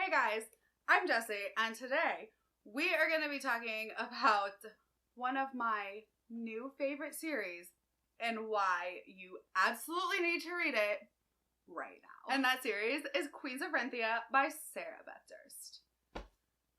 Hey guys, I'm Jessie, and today we are going to be talking about one of my new favorite series and why you absolutely need to read it right now. And that series is Queens of Renthia by Sarah Beth Durst.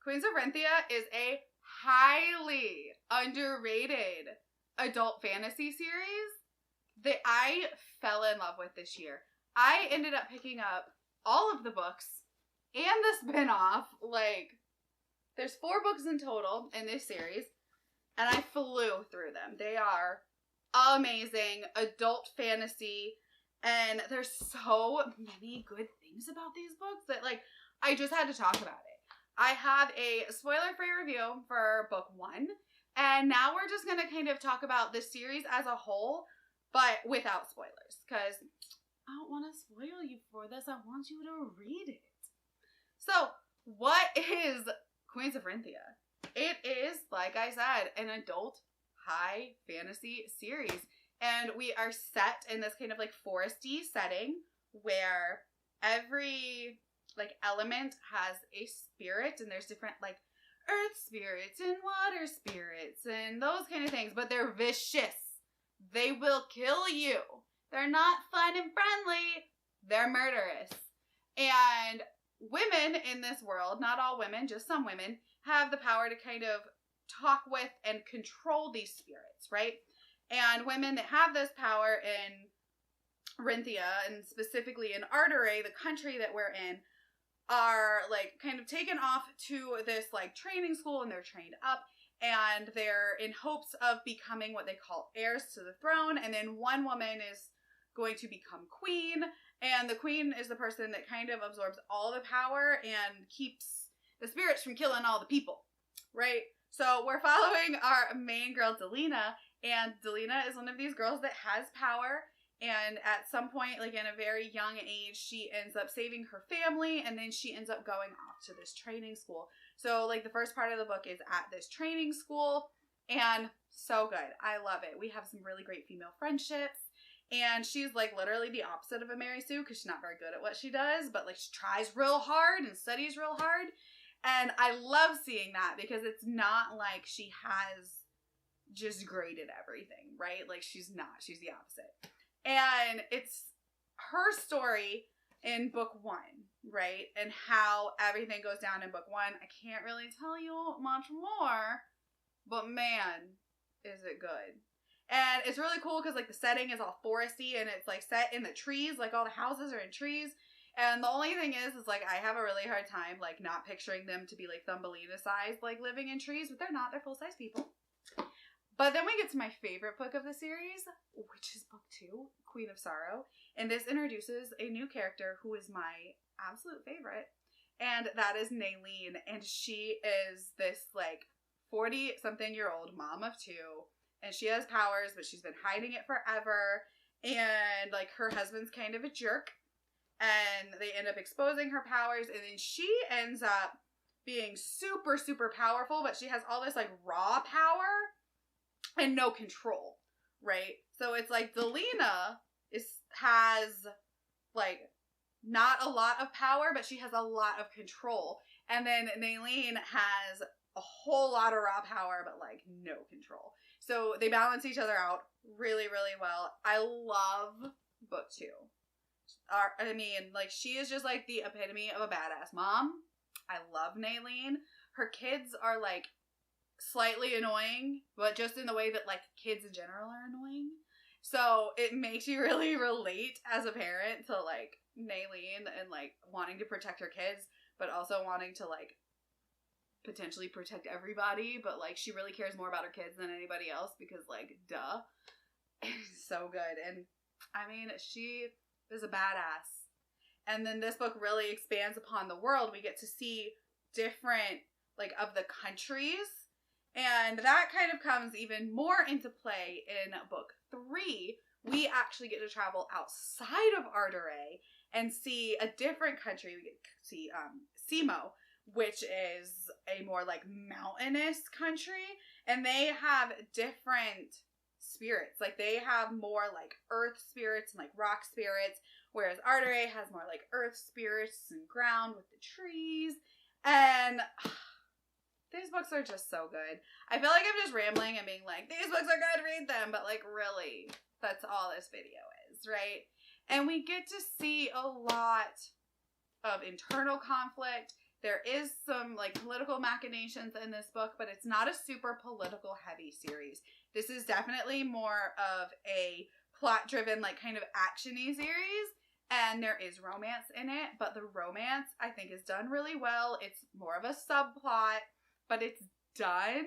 Queens of Renthia is a highly underrated adult fantasy series that I fell in love with this year. I ended up picking up all of the books and the spin-off. Like, there's 4 books in total in this series, and I flew through them. They are amazing adult fantasy, and there's so many good things about these books that, like, I just had to talk about it. I have a spoiler-free review for book 1, and now we're just going to kind of talk about the series as a whole, but without spoilers, because I don't want to spoil you for this. I want you to read it. So, what is Queens of Renthia? It is, like I said, an adult high fantasy series. And we are set in this kind of like foresty setting where every like element has a spirit, and there's different like earth spirits and water spirits and those kind of things, but they're vicious. They will kill you. They're not fun and friendly. They're murderous. And women in this world, not all women, just some women, have the power to kind of talk with and control these spirits, right? And women that have this power in Renthia, and specifically in Arteray, the country that we're in, are like kind of taken off to this like training school, and they're trained up, and they're in hopes of becoming what they call heirs to the throne. And then one woman is going to become queen, and the queen is the person that kind of absorbs all the power and keeps the spirits from killing all the people, right? So we're following our main girl, Delina, and Delina is one of these girls that has power, and at some point, like in a very young age, she ends up saving her family, and then she ends up going off to this training school. So like the first part of the book is at this training school, and so good. I love it. We have some really great female friendships. And she's, like, literally the opposite of a Mary Sue, because she's not very good at what she does, but, like, she tries real hard and studies real hard. And I love seeing that, because it's not like she has just great at everything, right? Like, she's not. She's the opposite. And it's her story in book 1, right? And how everything goes down in book 1. I can't really tell you much more, but man, is it good. And it's really cool because, like, the setting is all foresty, and it's, like, set in the trees. Like, all the houses are in trees. And the only thing is, like, I have a really hard time, like, not picturing them to be, like, Thumbelina-sized, like, living in trees. But they're not. They're full-size people. But then we get to my favorite book of the series, which is book 2, Queen of Sorrow. And this introduces a new character who is my absolute favorite. And that is Nayleen. And she is this, like, 40-something-year-old mom of 2. And she has powers, but she's been hiding it forever. And, like, her husband's kind of a jerk. And they end up exposing her powers. And then she ends up being super, super powerful. But she has all this, like, raw power and no control, right? So it's like Delina has, like, not a lot of power, but she has a lot of control. And then Nayleen has a whole lot of raw power, but, like, no control. So they balance each other out really, really well. I love book 2. I mean, like, she is just, like, the epitome of a badass mom. I love Nayleen. Her kids are, like, slightly annoying, but just in the way that, like, kids in general are annoying. So it makes you really relate as a parent to, like, Nayleen and, like, wanting to protect her kids, but also wanting to, like, potentially protect everybody, but, like, she really cares more about her kids than anybody else because, like, duh. It's so good. And, I mean, she is a badass. And then this book really expands upon the world. We get to see different, like, of the countries, and that kind of comes even more into play in book 3. We actually get to travel outside of Arteray and see a different country. We get to see Simo, which is a more, like, mountainous country, and they have different spirits. Like, they have more, like, earth spirits and, like, rock spirits, whereas Arteray has more, like, earth spirits and ground with the trees. And these books are just so good. I feel like I'm just rambling and being like, these books are good, read them. But like, really, that's all this video is, right? And we get to see a lot of internal conflict. There is some like political machinations in this book, but it's not a super political heavy series. This is definitely more of a plot driven, like kind of actiony series. And there is romance in it, but the romance I think is done really well. It's more of a subplot, but it's done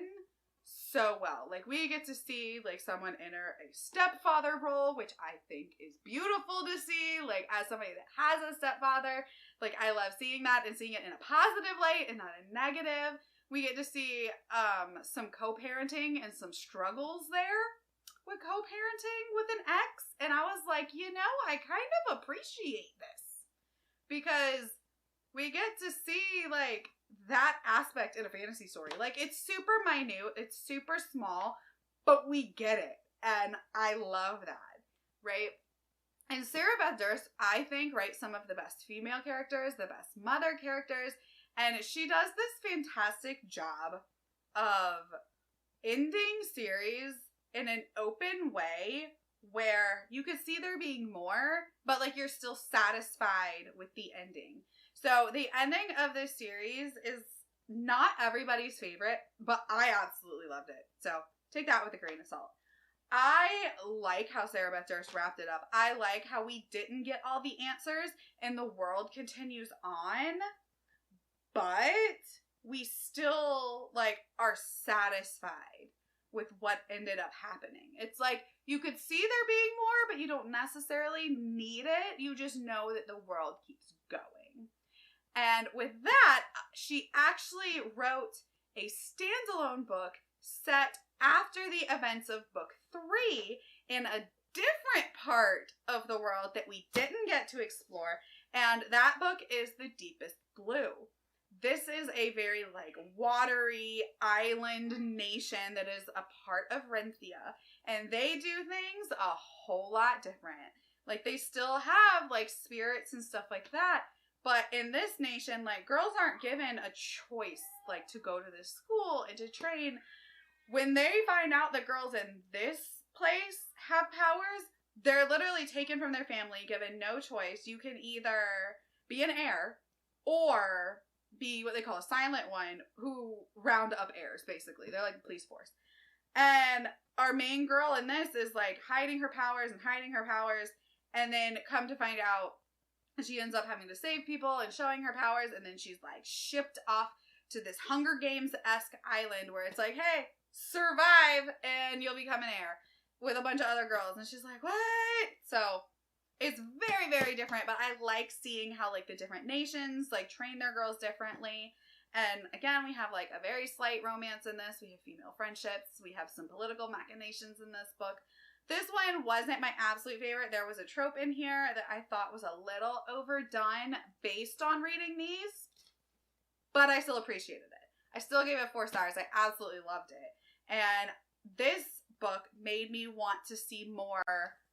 so well. Like, we get to see like someone enter a stepfather role, which I think is beautiful to see. Like, as somebody that has a stepfather, like, I love seeing that and seeing it in a positive light and not a negative. We get to see some co-parenting and some struggles there with co-parenting with an ex. And I was like, you know, I kind of appreciate this because we get to see like that aspect in a fantasy story. Like, it's super minute, it's super small, but we get it. And I love that, right? And Sarah Beth Durst, I think, writes some of the best female characters, the best mother characters, and she does this fantastic job of ending series in an open way where you could see there being more, but like you're still satisfied with the ending. So the ending of this series is not everybody's favorite, but I absolutely loved it. So take that with a grain of salt. I like how Sarah Beth Durst wrapped it up. I like how we didn't get all the answers and the world continues on, but we still like are satisfied with what ended up happening. It's like you could see there being more, but you don't necessarily need it. You just know that the world keeps going. And with that, she actually wrote a standalone book set after the events of book 3 in a different part of the world that we didn't get to explore. And that book is The Deepest Blue. This is a very like watery island nation that is a part of Renthia. And they do things a whole lot different. Like, they still have like spirits and stuff like that. But in this nation, like, girls aren't given a choice, like, to go to this school and to train. When they find out that girls in this place have powers, they're literally taken from their family, given no choice. You can either be an heir or be what they call a silent one, who round up heirs, basically. They're like the police force. And our main girl in this is, like, hiding her powers, and then come to find out, she ends up having to save people and showing her powers, and then she's, like, shipped off to this Hunger Games-esque island where it's like, hey, survive and you'll become an heir with a bunch of other girls. And she's like, what? So it's very, very different, but I like seeing how, like, the different nations, like, train their girls differently. And again, we have, like, a very slight romance in this. We have female friendships. We have some political machinations in this book. This one wasn't my absolute favorite. There was a trope in here that I thought was a little overdone based on reading these, but I still appreciated it. I still gave it 4 stars. I absolutely loved it. And this book made me want to see more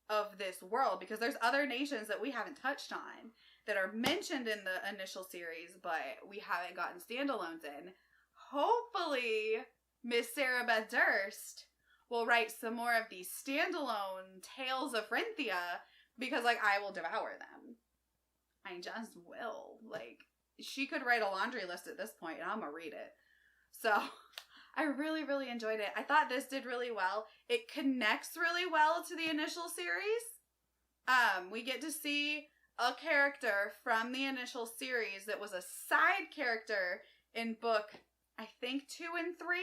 of this world, because there's other nations that we haven't touched on that are mentioned in the initial series, but we haven't gotten standalones in. Hopefully, Miss Sarah Beth Durst will write some more of these standalone tales of Renthia, because, like, I will devour them. I just will. Like, she could write a laundry list at this point, and I'm gonna read it. So, I really, really enjoyed it. I thought this did really well. It connects really well to the initial series. We get to see a character from the initial series that was a side character in book, I think, 2 and 3,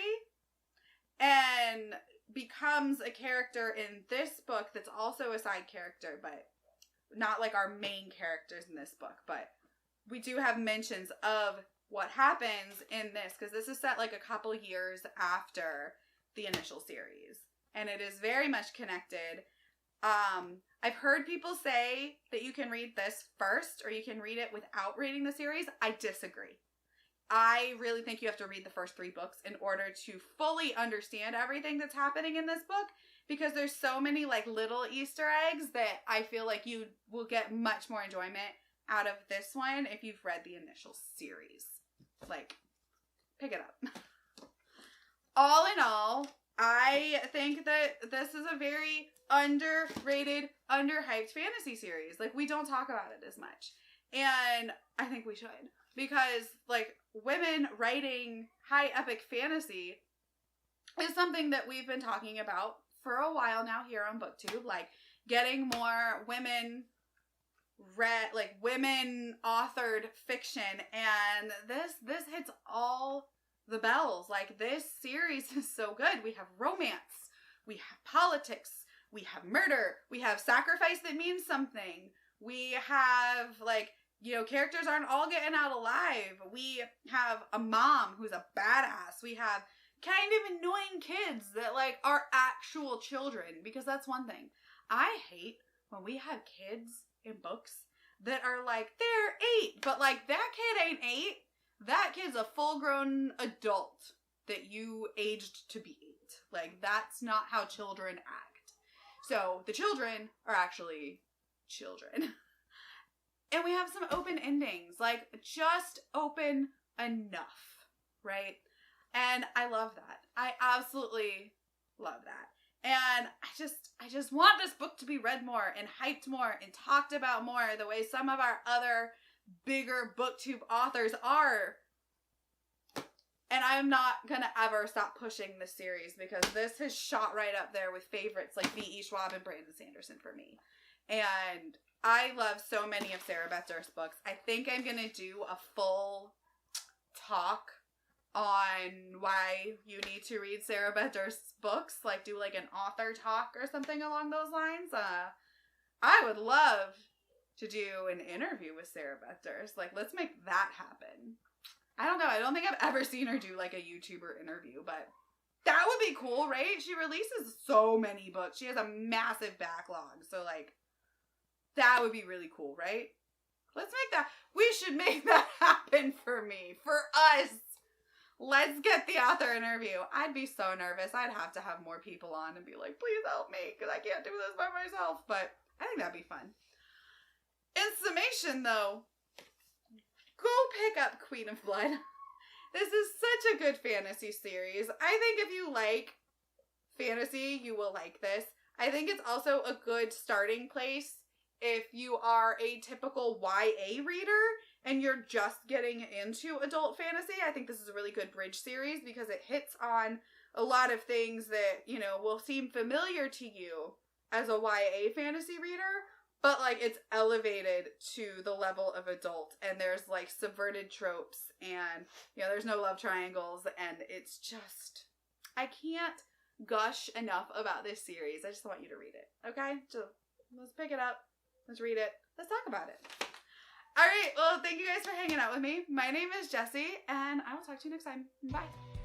and becomes a character in this book that's also a side character, but not like our main characters in this book. But we do have mentions of what happens in this, because this is set like a couple years after the initial series, and it is very much connected. I've heard people say that you can read this first, or you can read it without reading the series. I disagree. I really think you have to read the first 3 books in order to fully understand everything that's happening in this book, because there's so many like little Easter eggs that I feel like you will get much more enjoyment out of this one if you've read the initial series. Like, pick it up. All in all, I think that this is a very underrated, underhyped fantasy series. Like, we don't talk about it as much. And I think we should. Because, like, women writing high epic fantasy is something that we've been talking about for a while now here on BookTube. Like, getting more women women authored fiction. And this hits all the bells. Like, this series is so good. We have romance. We have politics. We have murder. We have sacrifice that means something. We have, like, you know, characters aren't all getting out alive. We have a mom who's a badass. We have kind of annoying kids that, like, are actual children. Because that's one thing. I hate when we have kids in books that are, like, they're 8. But, like, that kid ain't 8. That kid's a full-grown adult that you aged to be 8. Like, that's not how children act. So, the children are actually children. And we have some open endings. Like, just open enough, right? And I love that. I absolutely love that. And I just want this book to be read more and hyped more and talked about more the way some of our other bigger BookTube authors are. And I'm not gonna ever stop pushing this series because this has shot right up there with favorites like V.E. Schwab and Brandon Sanderson for me. And I love so many of Sarah Beth Durst's books. I think I'm gonna do a full talk on why you need to read Sarah Beth Durst's books. Like, do like an author talk or something along those lines. I would love to do an interview with Sarah Beth Durst. Like, let's make that happen. I don't know. I don't think I've ever seen her do, like, a YouTuber interview, but that would be cool, right? She releases so many books. She has a massive backlog. So, like, that would be really cool, right? Let's make that. We should make that happen for me. For us. Let's get the author interview. I'd be so nervous. I'd have to have more people on and be like, please help me, because I can't do this by myself. But I think that'd be fun. In summation, though, go pick up Queen of Blood. This is such a good fantasy series. I think if you like fantasy, you will like this. I think it's also a good starting place if you are a typical YA reader and you're just getting into adult fantasy. I think this is a really good bridge series because it hits on a lot of things that, you know, will seem familiar to you as a YA fantasy reader, but, like, it's elevated to the level of adult, and there's, like, subverted tropes, and, you know, there's no love triangles, and it's just, I can't gush enough about this series. I just want you to read it, okay? So, let's pick it up. Let's read it. Let's talk about it. All right. Well, thank you guys for hanging out with me. My name is Jessie, and I will talk to you next time. Bye.